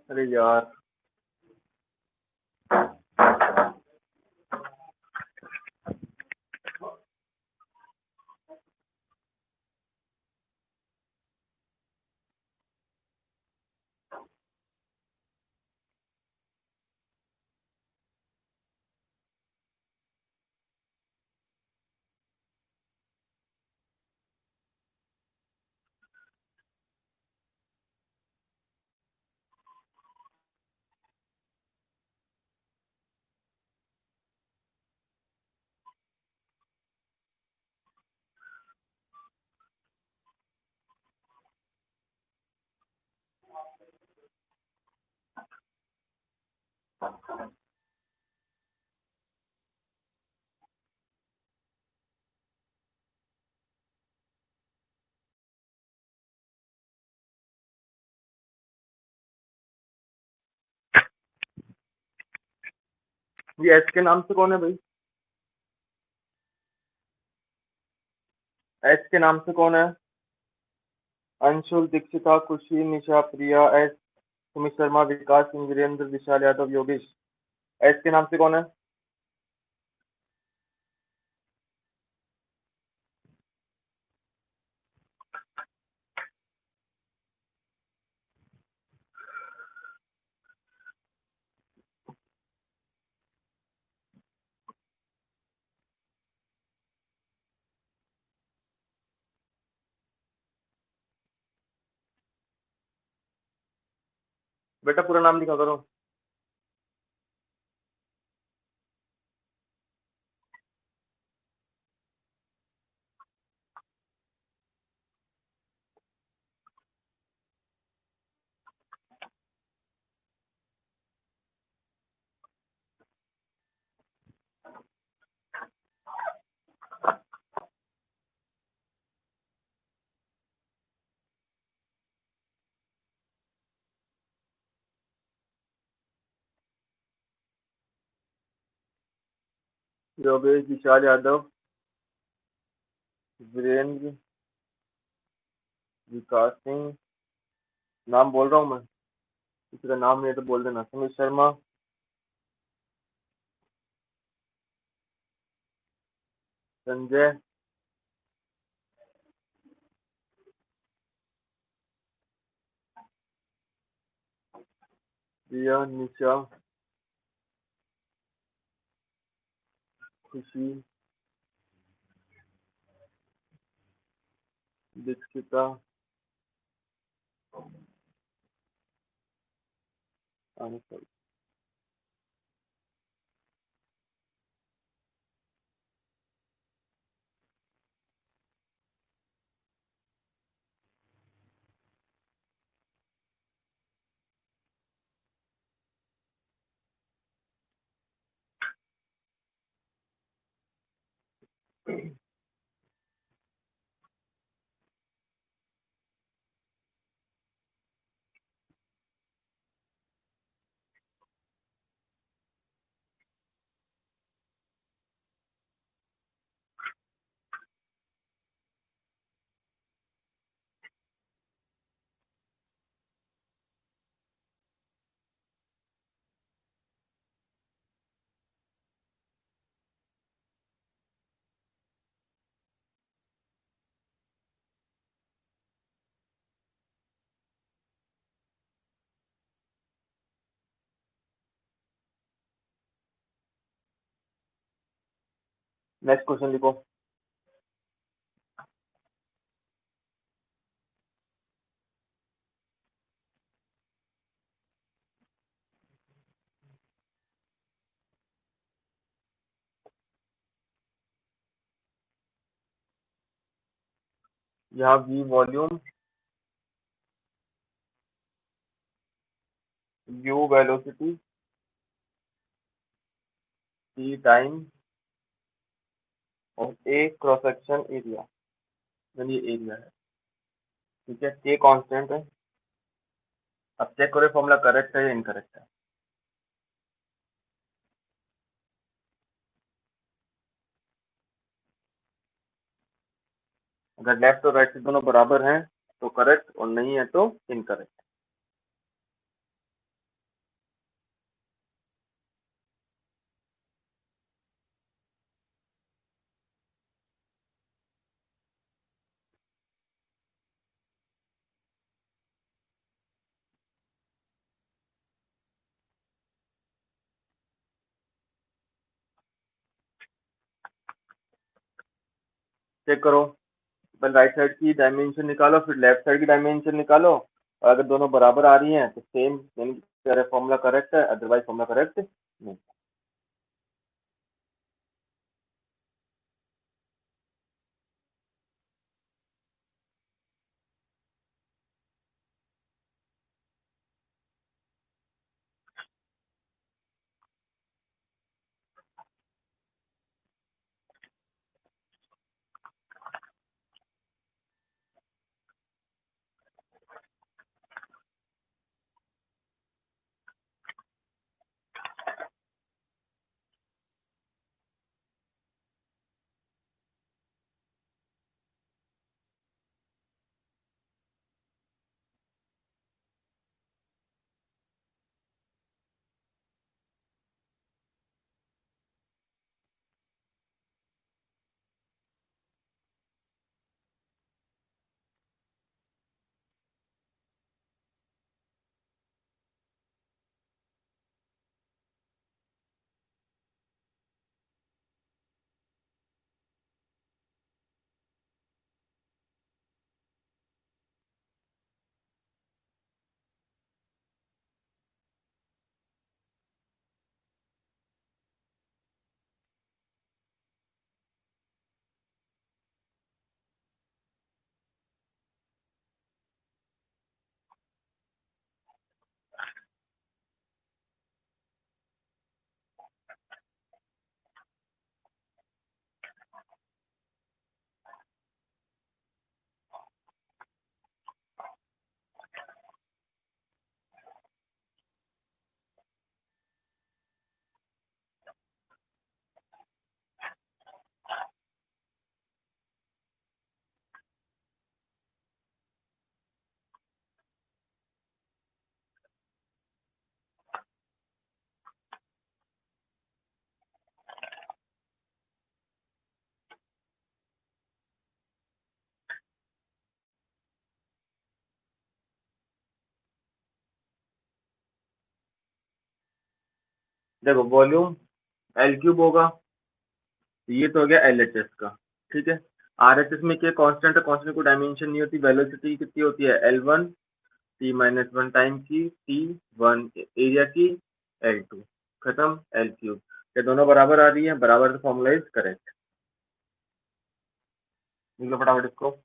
अरे यार। ये एस के नाम से कौन है भाई? एस के नाम से कौन है? अंशुल, दीक्षिता, खुशी, निशा, प्रिया, एस, सुमित शर्मा, विकास सिंह, वीरेंद्र, विशाल यादव, योगेश। एस के नाम से कौन है? बेटा पूरा नाम लिखा करो। योगेश, विशाल यादव, वीरेंद्र, विकास सिंह। नाम बोल रहा हूँ मैं, किसी का नाम नहीं है तो बोल देना। सुमित शर्मा, संजय, प्रिया, निशा, खुशी, दीक्षिता, अंशुल। नेक्स्ट क्वेश्चन लिखो। यहाँ V volume, you velocity, T time, और ए क्रॉस सेक्शन एरिया। यानी ये एरिया है। ठीक है, के कांस्टेंट है। अब चेक करो फॉर्मूला करेक्ट है या इनकरेक्ट है। अगर लेफ्ट और राइट से दोनों बराबर हैं तो करेक्ट, और नहीं है तो इनकरेक्ट। चेक करो, पहले राइट साइड की डायमेंशन निकालो, फिर लेफ्ट साइड की डायमेंशन निकालो, और अगर दोनों बराबर आ रही हैं तो सेम, यानी फॉर्मूला करेक्ट है, अदरवाइज फॉर्मूला करेक्ट नहीं। देखो वॉल्यूम एल क्यूब होगा, ये तो हो गया एल एच एस का, ठीक है। आर एच एस में क्या कांस्टेंट है, कांस्टेंट को डायमेंशन नहीं होती, वेलोसिटी कितनी होती है L one T minus one time की टी वन एरिया की एल टू, खत्म एल क्यूब। ये दोनों बराबर आ रही है, बराबर तो फॉर्मूला इज करेक्ट। निकलो फटाफट इसको।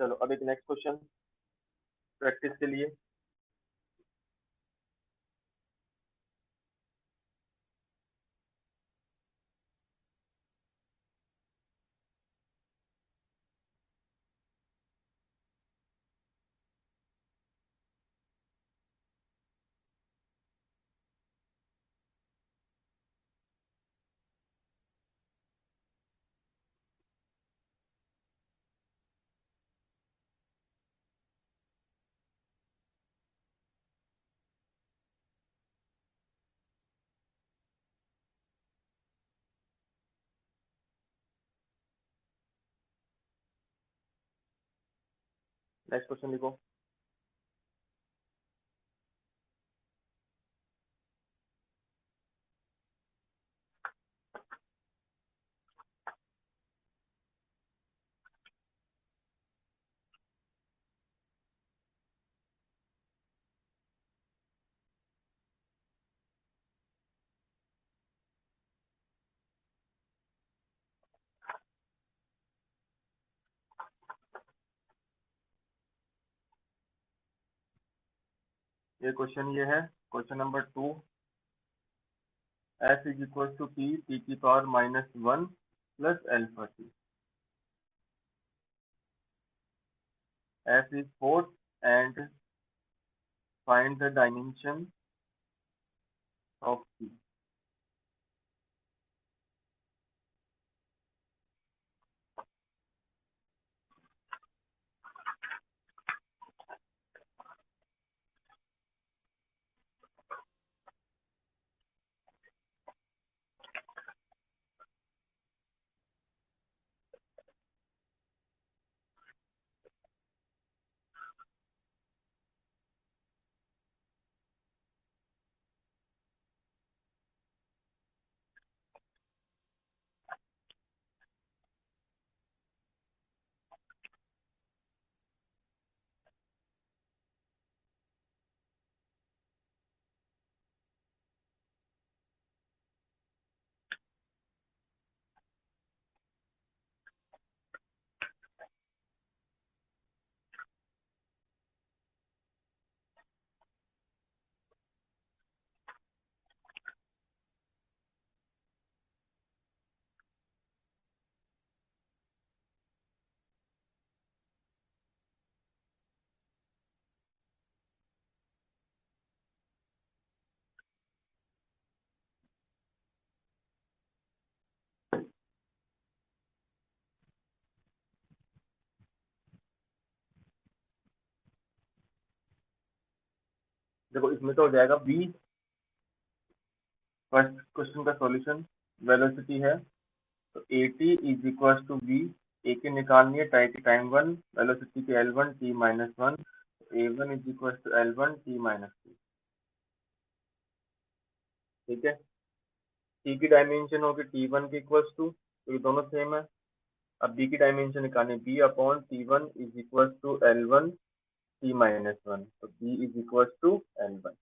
चलो अब एक नेक्स्ट क्वेश्चन प्रैक्टिस के लिए। नेक्स्ट क्वेश्चन लिखो। ये क्वेश्चन ये है question number 2। f is equal to p t की power -1 plus alpha t। f is fourth and find the dimension of p। देखो इसमें तो हो जाएगा v। फर्स्ट क्वेश्चन का सॉल्यूशन वेलोसिटी है तो at is equal to v। A के निकालनी है टाइम वन, वेलोसिटी के L1 t-1, a1 is equal to L1 t-2। ठीक है, t की डायमेंशन होगी t1 के इक्वल टू, तो ये दोनों सेम है। अब b की डायमेंशन निकालनी b upon t1 is equal to L1 t-1, तो b is equal to L1।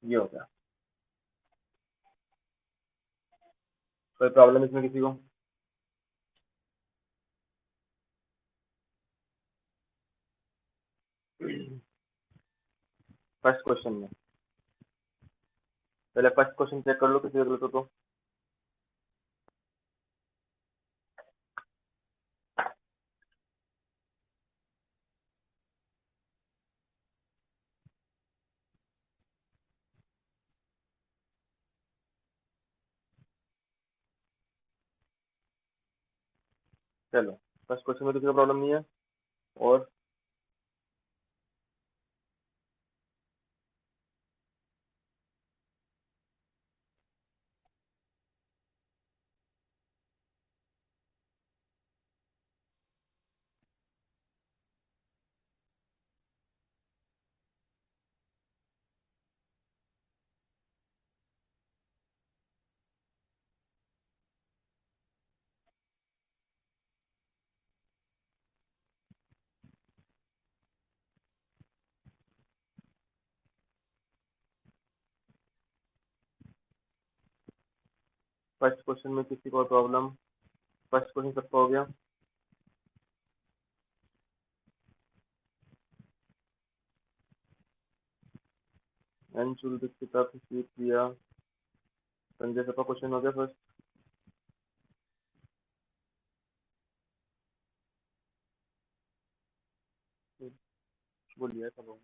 ये हो गया। कोई प्रॉब्लम इसमें किसी को? फर्स्ट क्वेश्चन में पहले फर्स्ट क्वेश्चन चेक कर लो किसी का गलत हो तो। चलो फर्स्ट क्वेश्चन में किसी का प्रॉब्लम नहीं है। और फर्स्ट क्वेश्चन में किसी को प्रॉब्लम? फर्स्ट क्वेश्चन सबका हो गया। अंशुल दीक्षिता प्रतीक प्रिया संजय सबका क्वेश्चन हो गया फर्स्ट। बोलिए सब।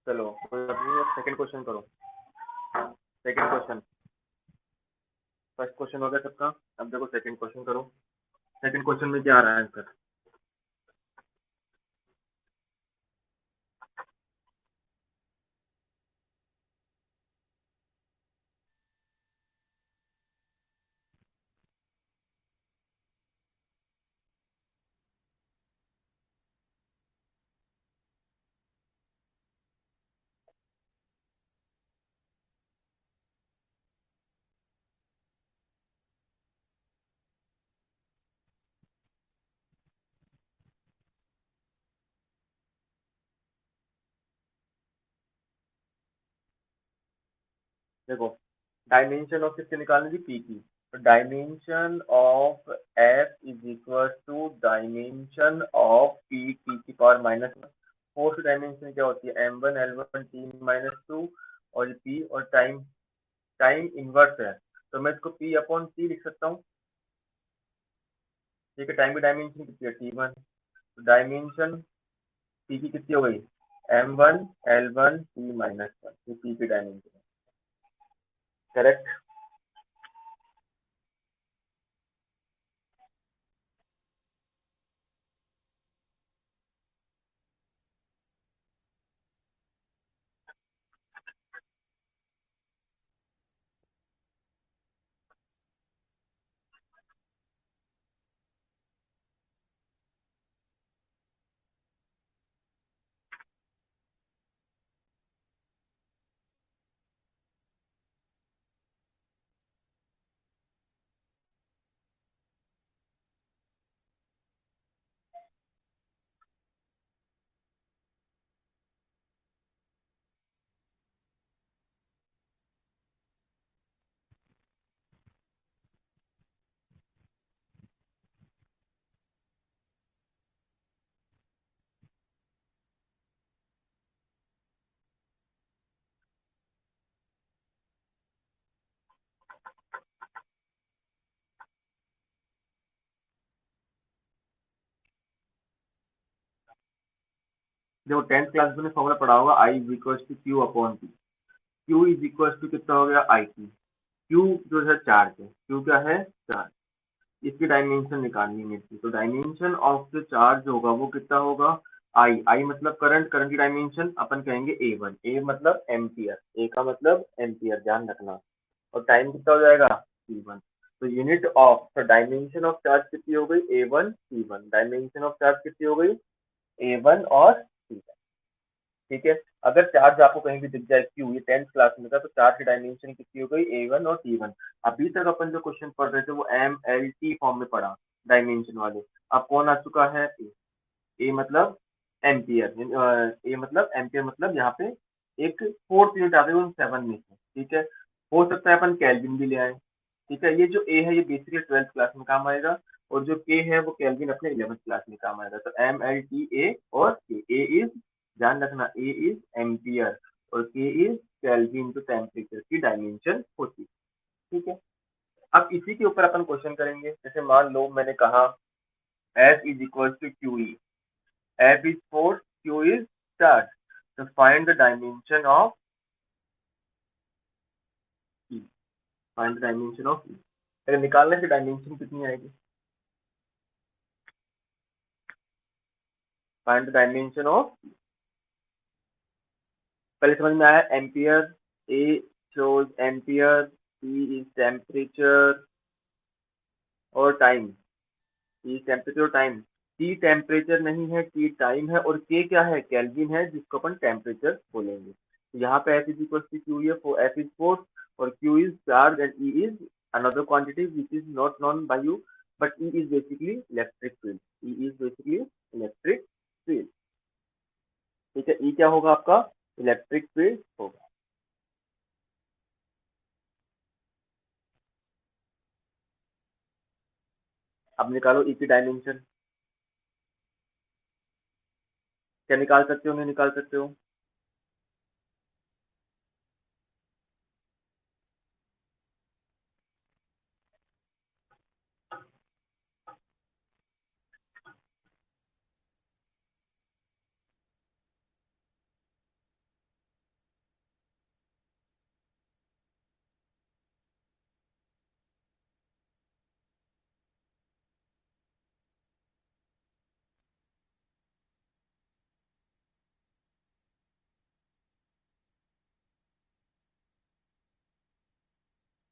चलो सेकंड क्वेश्चन करो। सेकंड क्वेश्चन, फर्स्ट क्वेश्चन हो गया सबका, अब देखो सेकंड क्वेश्चन करो। सेकंड क्वेश्चन में क्या आ रहा है आंसर? देखो डायमेंशन ऑफ किसके निकालनी थी? पी की। तो dimension of f is equal to dimension of p t की पावर माइनस। फोर्थ डायमेंशन क्या होती है? m1 l1 t minus two और पी और टाइम, टाइम इनवर्स है तो मैं इसको पी अपॉन टी लिख सकता हूँ। ठीक है, टाइम की डायमेंशन कितनी है? t1। तो डायमेंशन पी की कितनी हो गई? m1 l1 t minus one, ये पी की डायमेंशन है। करेक्ट। देखो 10th क्लास में फॉर्मूला पढ़ा होगा, I is equal to q upon t. Q is equal to कितना हो गया? I T. क्यू जो है चार्ज है, क्यू क्या है? चार्ज। इसकी डायमेंशन निकालनी है मेरे। तो डायमेंशन ऑफ द चार्ज होगा वो कितना होगा? आई। आई मतलब करंट, करंट की डायमेंशन अपन कहेंगे ए1। ए मतलब एम्पियर, ए का मतलब एम्पियर, ध्यान रखना। और टाइम कितना हो जाएगा? t1। तो यूनिट ऑफ, तो डायमेंशन ऑफ चार्ज कितनी हो गई? a1 t1। Dimension of charge कितनी हो गई? a1 और t1। ठीक है, अगर चार्ज आपको कहीं भी दिख जाए क्यू, ये 10th क्लास में था, तो चार्ज की डायमेंशन कितनी हो गई? ए1 और टी1। अभी तक अपन जो क्वेश्चन पढ़ रहे थे वो एम एल टी फॉर्म में पढ़ा, डायमेंशन वाले। अब कौन आ चुका है? ए मतलब एम्पियर। ए मतलब एम्पियर, मतलब यहाँ पे एक फोर्थ यूनिट आ गई उन 7 में से। ठीक है, हो सकता है अपन केल्विन भी ले आए। ठीक है, ये जो ए है ये बेसिकली 12th क्लास में काम आएगा, और जो के है वो केल्विन अपने 11th क्लास में काम आएगा। तो एम एल टी ए और के। ए इज, ध्यान रखना, ए इज एम्पियर और के इज केल्विन, तो टेम्परेचर की डायमेंशन होती है। ठीक है, अब इसी के ऊपर अपन क्वेश्चन करेंगे। जैसे मान लो मैंने कहा f is equal to Q e. F is force, Q is charge. So find the dimension of E. Find the dimension of E. अगर निकालने से डायमेंशन कितनी आएगी? Find the dimension of E. पहले समझ में आया? Ampere, A shows ampere, E is temperature और टाइम। E is temperature और टाइम। T टेम्परेचर नहीं है, T टाइम है, और K क्या है? केल्विन है, जिसको अपन टेम्परेचर बोलेंगे। तो यहाँ पे F is equal to Q है, F is force और Q is charge and E is another quantity which is not known by you, but E is basically electric field. E is basically electric field. ठीक है, E क्या होगा आपका? Electric field होगा। अब निकालो ई की डायमेंशन। क्या निकाल सकते हो, नहीं निकाल सकते हो?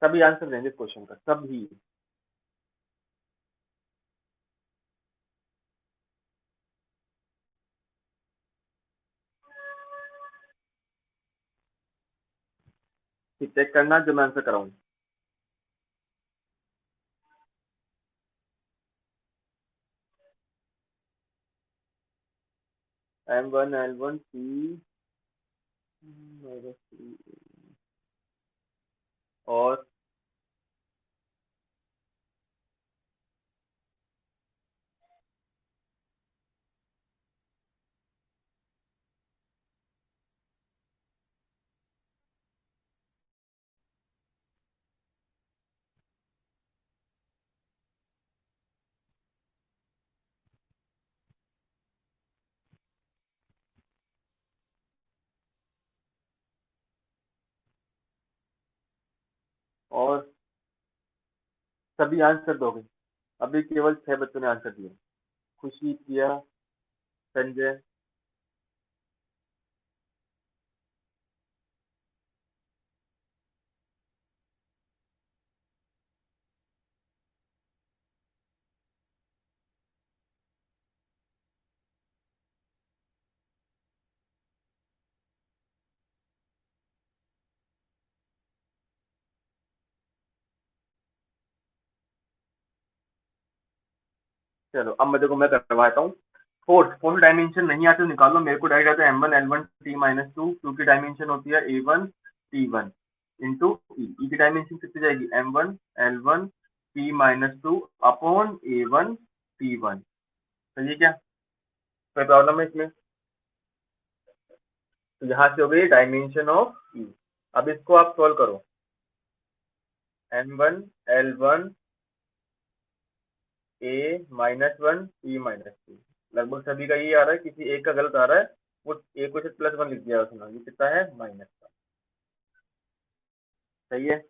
सभी आंसर देंगे इस क्वेश्चन का, सभी। चेक करना जो मैं आंसर कराऊं। M1 L1 P और और सभी आंसर दोगे? अभी केवल 6 बच्चों ने आंसर दिया। खुशी, किया, संजय। चलो अब मैं देखो मैं करवाता हूँ। फोर्थ डायमेंशन नहीं आते तो निकालो, मेरे को डायरेक्ट आता है M1 L1 T-2, क्योंकि डायमेंशन होती है A1 T1 इंटू ई की डायमेंशन कितनी जाएगी M1 L1 T-2 upon A1 T1। सही है क्या? कोई प्रॉब्लम है इसमें? तो यहाँ से हो गई डायमेंशन ऑफ ई। अब इसको आप सॉल्व करो। M1 L1 A-1 T-2 लगभग सभी का ये आ रहा है, किसी एक का गलत आ रहा है। वो ए को सिर्फ +1 लिख दिया उसने, ये कितना है माइनस का। सही है।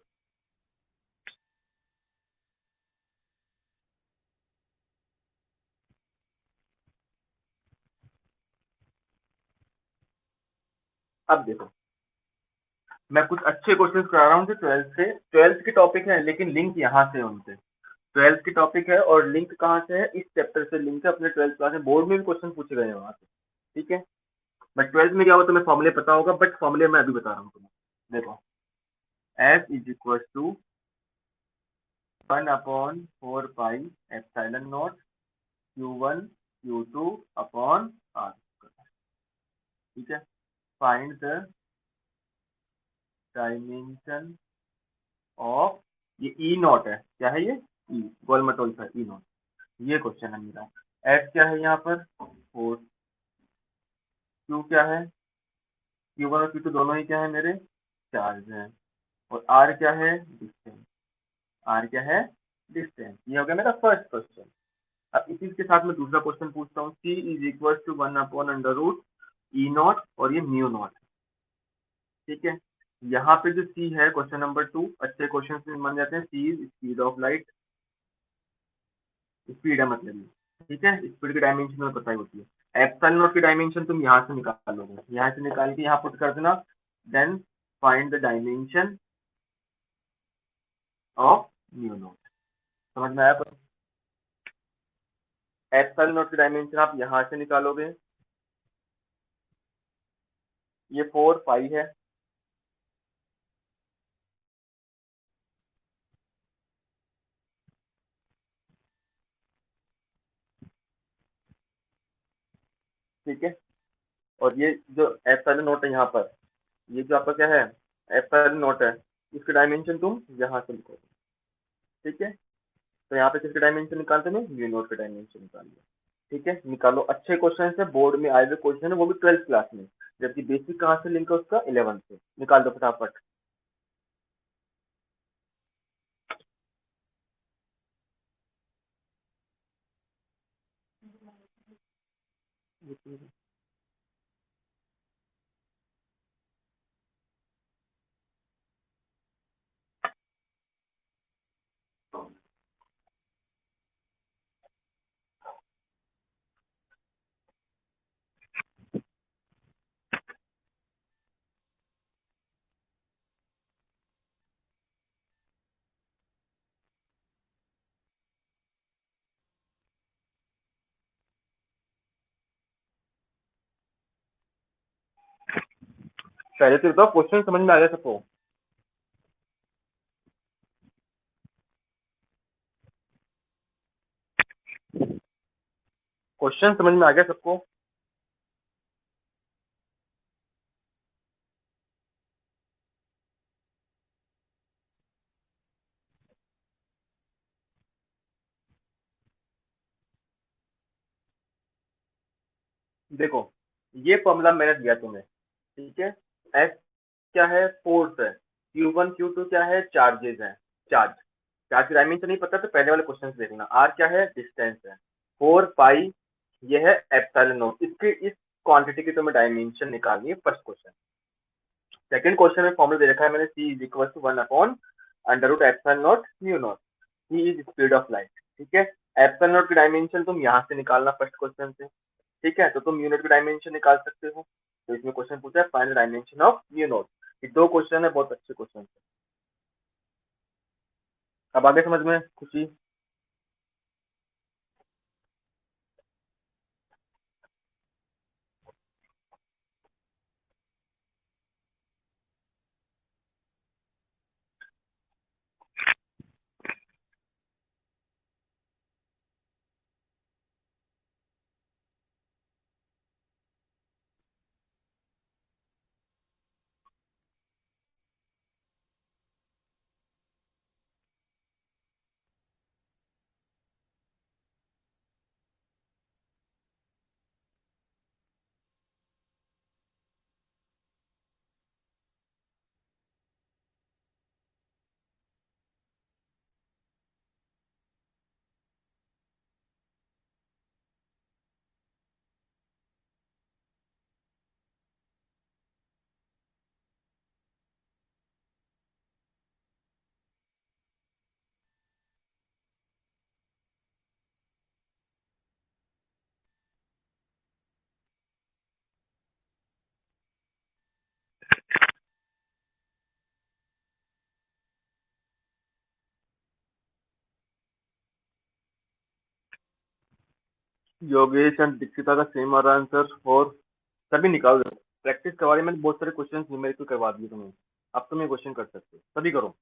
अब देखो मैं कुछ अच्छे क्वेश्चन करा रहा हूँ जो 12th के टॉपिक है, लेकिन लिंक यहाँ से है उनसे। 12th की टॉपिक है और लिंक कहाँ से है, इस चैप्टर से लिंक है अपने 12th क्लास में, बोर्ड में भी क्वेश्चन पूछे गए हैं वहां से। ठीक है। बट 12th में क्या हुआ तुम्हें फॉर्मूले पता होगा, बट फॉर्मूले मैं अभी बता रहा हूँ तुम्हें। देखो f is equal to 1/4 pi Q1 Q2 upon R। ठीक है। फाइंड द डायमेंशन ऑफ, ये ई नॉट है, क्या है ये? ई गोल मटोल सा ई नॉट। ये क्वेश्चन है मेरा। एफ क्या है यहाँ पर 4, क्यू क्या है, Q1 और Q2 दोनों ही क्या है मेरे चार्ज हैं, और आर क्या है डिस्टेंस। आर क्या है डिस्टेंस। ये हो गया मेरा फर्स्ट क्वेश्चन। अब इसी के साथ में दूसरा क्वेश्चन पूछता हूँ। C is equal to 1/√, E nought और ये म्यू नॉट। ठीक है। यहाँ पे जो सी है क्वेश्चन नंबर 2, अच्छे क्वेश्चन में मान जाते हैं। C is speed of light, speed है मतलब ये। ठीक है। स्पीड की डायमेंशन में पता ही होती है। एप्सिलॉन नॉट की डायमेंशन तुम यहाँ से निकालोगे, यहाँ से निकाल के यहाँ पुट कर देना। Then find the dimension of mu naught. समझ में आया? एप्सिलॉन नॉट की डायमेंशन आप यहाँ से निकालोगे। ये 4 पाई है। ठीक है। और ये जो एप्सिलॉन नॉट है यहाँ पर, ये जो आपका क्या है एप्सिलॉन नॉट है, इसकी डायमेंशन तुम यहाँ से लिखोगे। ठीक है। तो यहाँ पे किसके डायमेंशन निकालते हैं, म्यू नॉट के डायमेंशन निकाल लिया। ठीक है, निकालो। अच्छे क्वेश्चन है, बोर्ड में आए हुए क्वेश्चन है, वो भी 12th क्लास में। जबकि बेसिक कहाँ से लिंक है उसका, 11th से। निकाल दो फटाफट। पहले तो बताओ क्वेश्चन समझ में आ गया सबको। क्वेश्चन समझ में आ गया सबको। देखो, ये फॉर्मूला मैंने दिया तुम्हें, ठीक है। एस क्या है, फोर्स है। Q1 Q2 क्या है, चार्जेस है। चार्ज, चार्ज की डायमेंशन नहीं पता तो पहले वाले क्वेश्चन से देखना। आर क्या है, डिस्टेंस है। 4 पाई, ये है एप्सिलॉन नॉट। इसके इस क्वांटिटी की तुम्हें डायमेंशन निकालनी है, फर्स्ट क्वेश्चन। सेकंड क्वेश्चन में फॉर्मूला दे रखा है मैंने, C इज इक्वल टू 1/√एप्सिलॉन nought mu nought. C is speed of light, ठीक है। एप्सिलॉन नॉट की डायमेंशन तुम यहाँ से निकालना फर्स्ट क्वेश्चन से, ठीक है। तो तुम यूनिट की डायमेंशन निकाल सकते हो। तो इसमें क्वेश्चन पूछा है find dimension of mu not. ये दो क्वेश्चन है, बहुत अच्छे क्वेश्चन है। अब आगे समझ में खुशी। योगेश एंड दीक्षिता का सेम आ रहा आंसर। और सभी निकाल दो। प्रैक्टिस करवा रही, मैंने बहुत सारे क्वेश्चन न्यूमेरिकल करवा दिए तुम्हें। अब तुम ये क्वेश्चन कर सकते हो, सभी करो।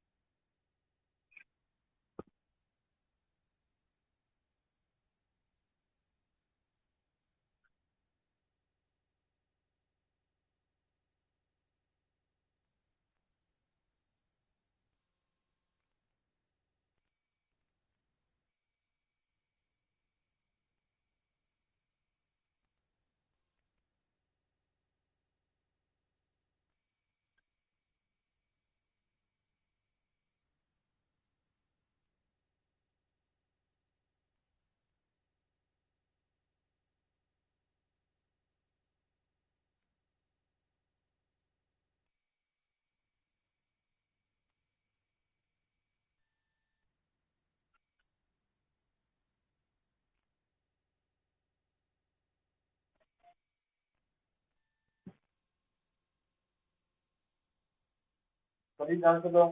सभी ध्यान से दो।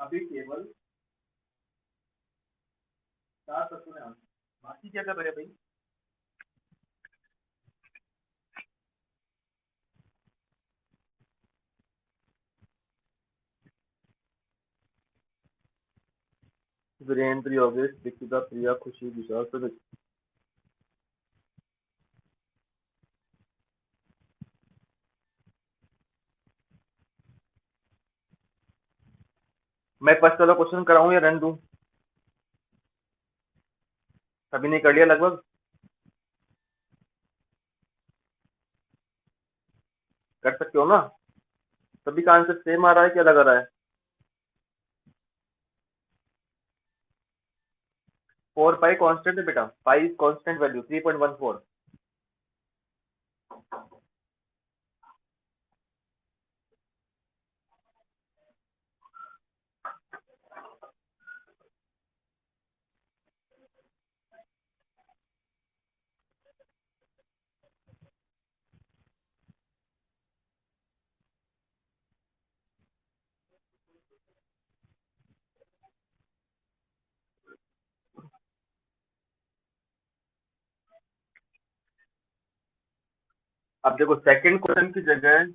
अभी केवल 4 तत्वों ने आंसर, बाकी क्या कर रहे हैं भाई? वीरेंद्र, योगेश, दीक्षिता, प्रिया, खुशी, विशाल, सभी। मैं फर्स्ट वाला क्वेश्चन कराऊं या रन दूं? सभी ने कर लिया लगभग? कर सकते हो ना? सभी का आंसर सेम आ रहा है, क्या लगा रहा है? 4 पाई कांस्टेंट है बेटा, पाई कांस्टेंट वैल्यू 3.14। अब देखो सेकंड क्वेश्चन की जगह,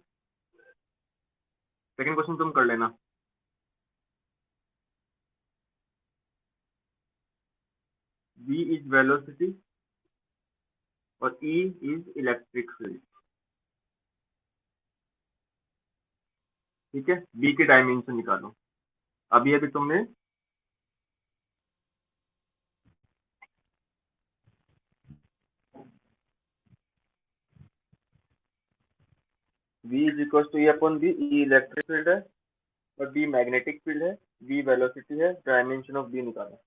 सेकंड क्वेश्चन तुम कर लेना। v इज वेलोसिटी और e इज इलेक्ट्रिक फील्ड। ठीक है, b के डायमेंशन निकालो। अभी अभी तुमने v is equal to e upon b, e electric field है और b मैग्नेटिक फील्ड है, v वेलोसिटी है, डायमेंशन ऑफ b निकालो।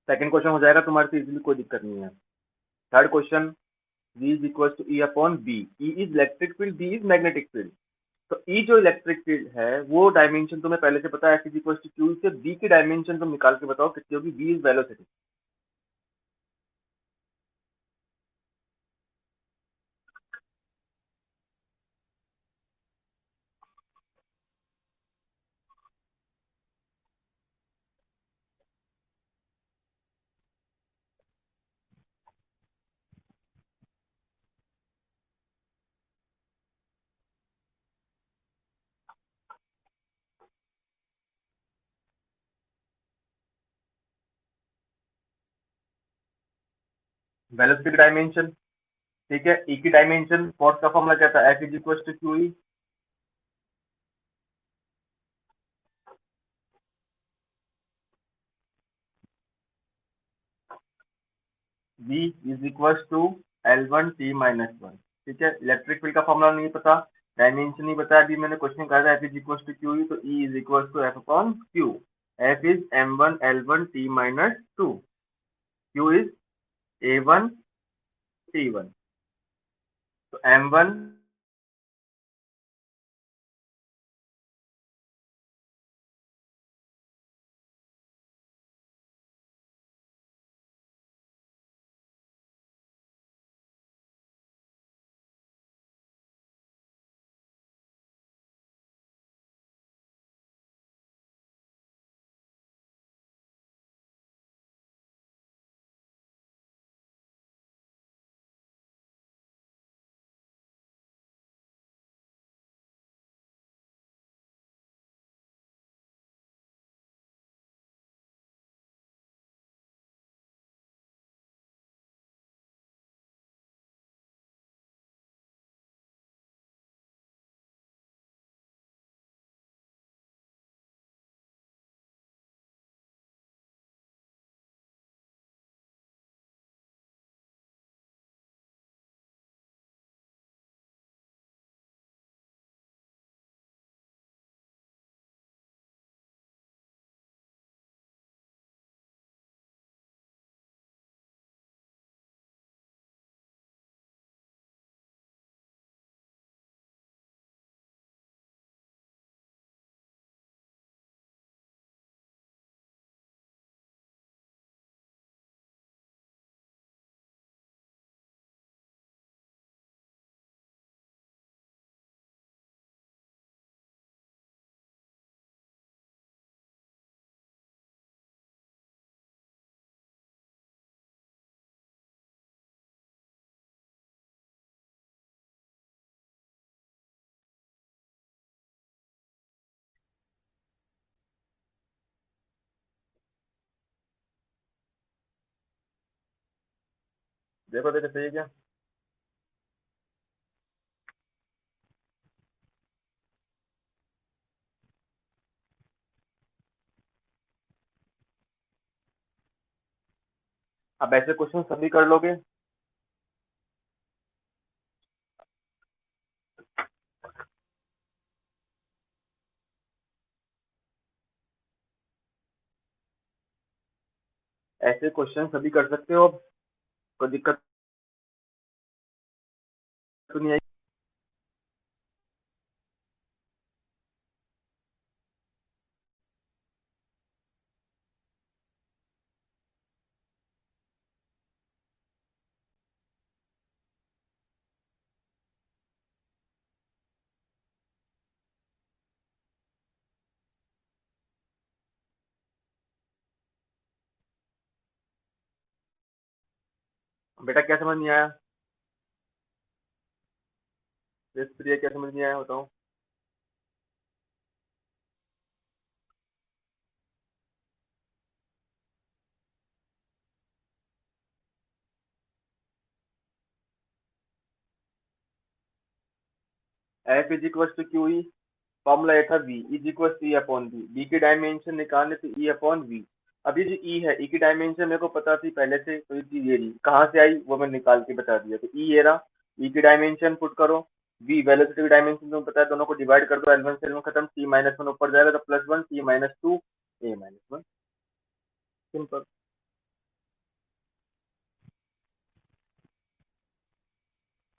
सेकंड क्वेश्चन हो जाएगा तुम्हारे से इजीली, कोई दिक्कत नहीं है। Third question, v is equal to e upon b, e is electric field, b is magnetic field. तो ई जो इलेक्ट्रिक फील्ड है वो डायमेंशन तुम्हें पहले से पता है, f is equal to q से बी की डायमेंशन तुम निकाल के बताओ कितनी होगी, बी इज वेलोसिटी। वेलोसिटी की डायमेंशन, ठीक है, ई की डायमेंशन, फोर्स का फॉर्मूला क्या था, F is equal to Q e. V is equal to l one T minus one. ठीक है, इलेक्ट्रिक फील्ड का फॉर्मूला नहीं पता, डायमेंशन नहीं बताया, अभी मैंने क्वेश्चन कहा था F is equal to Q E, तो E is equal to F upon Q. F is M one L one T minus two, Q is A one T one. तो एम वन देखो देखो सही है क्या? अब ऐसे क्वेश्चन सभी कर लोगे? ऐसे क्वेश्चन सभी कर सकते हो अब? कोई दिक्कत तो नहीं आई? बेटा क्या समझ नहीं आया? प्रिया क्या समझ नहीं आया बताओ? F is equal to Q e. Formula ये था v is equal to e upon v. B की डायमेंशन निकालने तो ई अपॉन वी। अब ये जो ई है, ई की डायमेंशन मेरे को पता थी पहले से, तो ये चीज ये रही, कहाँ से आई वो मैं निकाल के बता दिया। तो ई ये रहा, ई की डायमेंशन पुट करो, वी वेलोसिटी की डायमेंशन तुम्हें पता है, दोनों को डिवाइड कर दो, एल वन से एल वन खत्म, टी माइनस वन ऊपर जाएगा तो plus one, T minus two, A minus one. Simple.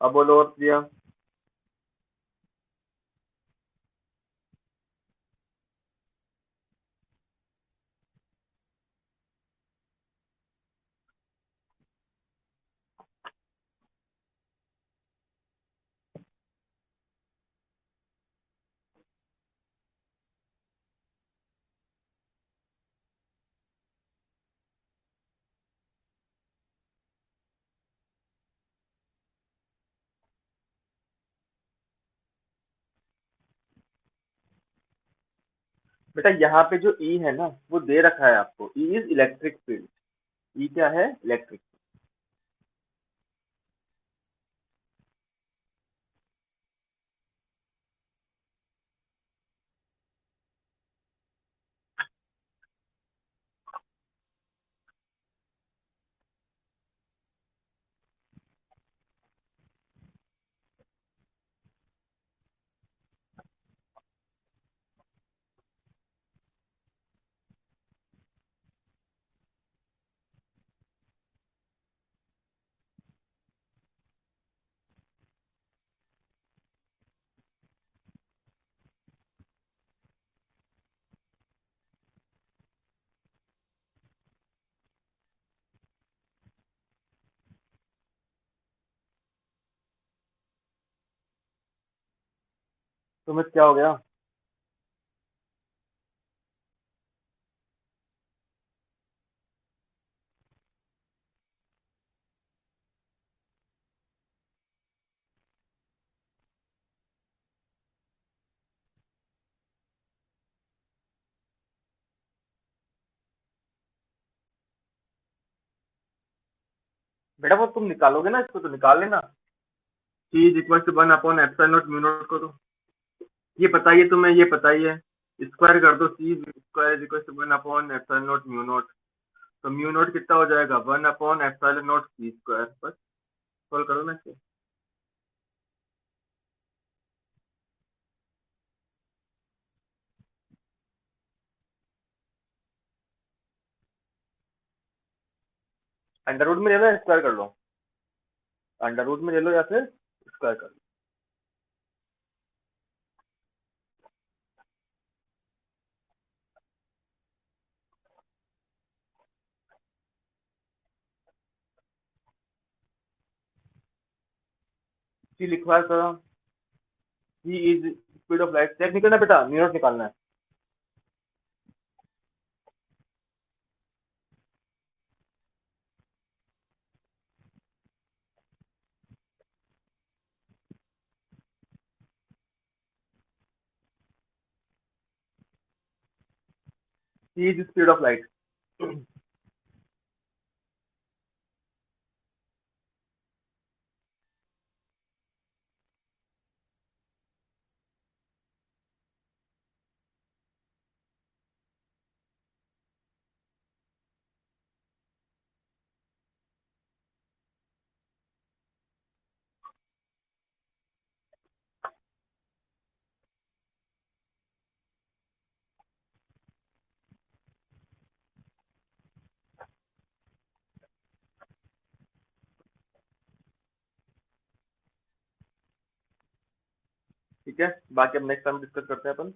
अब बोलो और प्रिया। बेटा यहाँ पे जो ई है ना वो दे रखा है आपको, ई इज इलेक्ट्रिक फील्ड। ई क्या है? इलेक्ट्रिक। तुम्हें क्या हो गया? बेटा वो तुम निकालोगे ना, इसको तो निकाल लेना। C is equal to one upon epsilon nought mu nought को, तो ये पता ही है तुम्हें, ये पता ही है। स्क्वायर कर दो, C square is equal to one upon epsilon nought mu nought. तो म्यू नॉट कितना हो जाएगा? One upon epsilon nought C square. बस सॉल्व करो ना इसको। अंडर रूट में ले लो या स्क्वायर कर लो। अंडर रूट में ले लो या फिर स्क्वायर कर लो। सी लिखवा करो। C is speed of light. Check नहीं करना बेटा, म्यू नॉट निकालना है। C is speed of light. ठीक है, बाकी अब नेक्स्ट टाइम डिस्कस करते हैं अपन।